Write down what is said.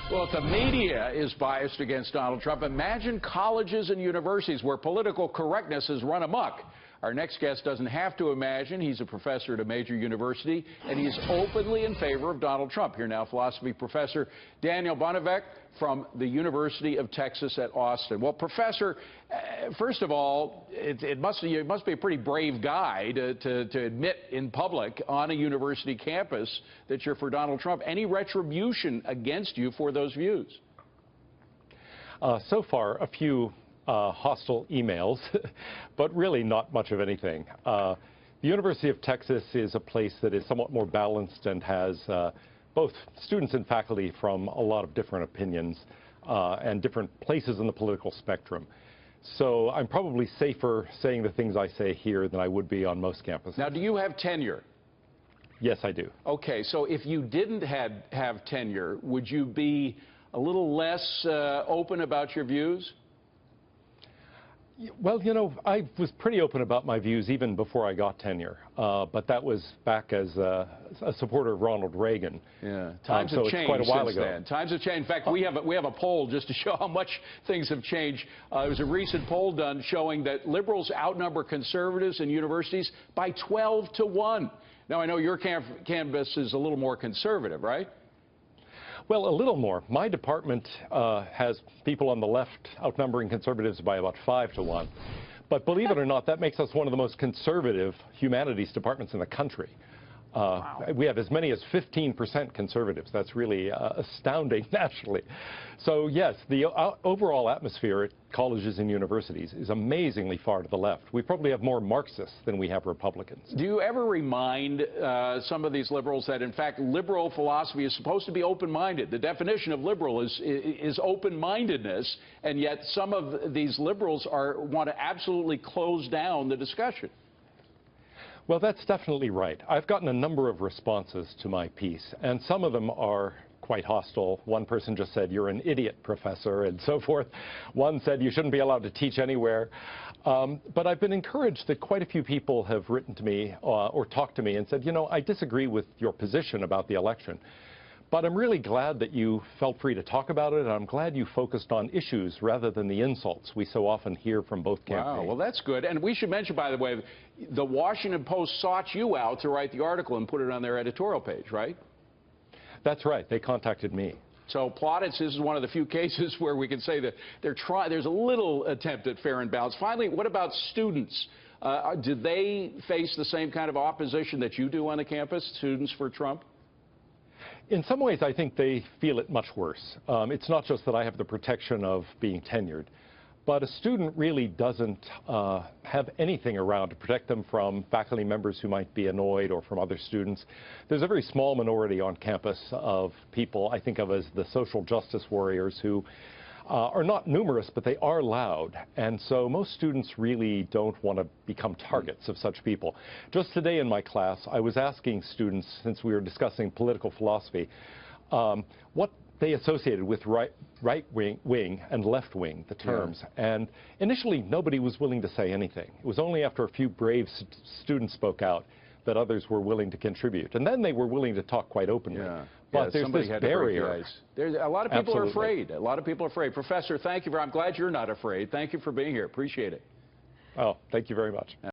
Well, if the media is biased against Donald Trump, imagine colleges and universities where political correctness has run amok. Our next guest doesn't have to imagine. He's a professor at a major university, and he's openly in favor of Donald Trump. Here now, philosophy professor Daniel Bonevac from the University of Texas at Austin. Well, Professor, first of all, you must be a pretty brave guy to admit in public on a university campus that you're for Donald Trump. Any retribution against you for those views? So far, a few hostile emails, but really not much of anything. The University of Texas is a place that is somewhat more balanced and has both students and faculty from a lot of different opinions and different places in the political spectrum. So I'm probably safer saying the things I say here than I would be on most campuses. Now, do you have tenure? Yes, I do. Okay, so if you didn't have tenure, would you be a little less open about your views? Well, you know, I was pretty open about my views even before I got tenure, but that was back as a supporter of Ronald Reagan. Yeah, times have changed quite a while since ago. then. Times have changed. In fact, we have a poll just to show how much things have changed. There was a recent poll done showing that liberals outnumber conservatives in universities by 12 to 1. Now, I know your campus is a little more conservative, right? Well, a little more. My department has people on the left outnumbering conservatives by about 5 to 1. But believe it or not, that makes us one of the most conservative humanities departments in the country. Wow. We have as many as 15% conservatives. That's really astounding nationally. So yes, the overall atmosphere at colleges and universities is amazingly far to the left. We probably have more Marxists than we have Republicans. Do you ever remind some of these liberals that, in fact, liberal philosophy is supposed to be open-minded? The definition of liberal is open-mindedness, and yet some of these liberals want to absolutely close down the discussion. Well, that's definitely right. I've gotten a number of responses to my piece, and some of them are quite hostile. One person just said, "You're an idiot, professor," and so forth. One said, "You shouldn't be allowed to teach anywhere." But I've been encouraged that quite a few people have written to me or talked to me and said, "You know, I disagree with your position about the election, but I'm really glad that you felt free to talk about it, and I'm glad you focused on issues rather than the insults we so often hear from both campaigns." Wow, well, that's good. And we should mention, by the way, the Washington Post sought you out to write the article and put it on their editorial page, right? That's right. They contacted me. So plaudits, this is one of the few cases where we can say that there's a little attempt at fair and balanced. Finally, what about students? Do they face the same kind of opposition that you do on the campus, students for Trump? In some ways, I think they feel it much worse. It's not just that I have the protection of being tenured, but a student really doesn't have anything around to protect them from faculty members who might be annoyed or from other students. There's a very small minority on campus of people I think of as the social justice warriors who are not numerous, but they are loud. And so most students really don't want to become targets of such people. Just today in my class, I was asking students, since we were discussing political philosophy, what they associated with right wing and left wing, the terms. Yeah. And initially, nobody was willing to say anything. It was only after a few brave students spoke out that others were willing to contribute. And then they were willing to talk quite openly. Yeah. But there's this barrier. There's a lot of people Absolutely. are afraid. A lot of people are afraid. Professor, thank you. I'm glad you're not afraid. Thank you for being here. Appreciate it. Oh, thank you very much.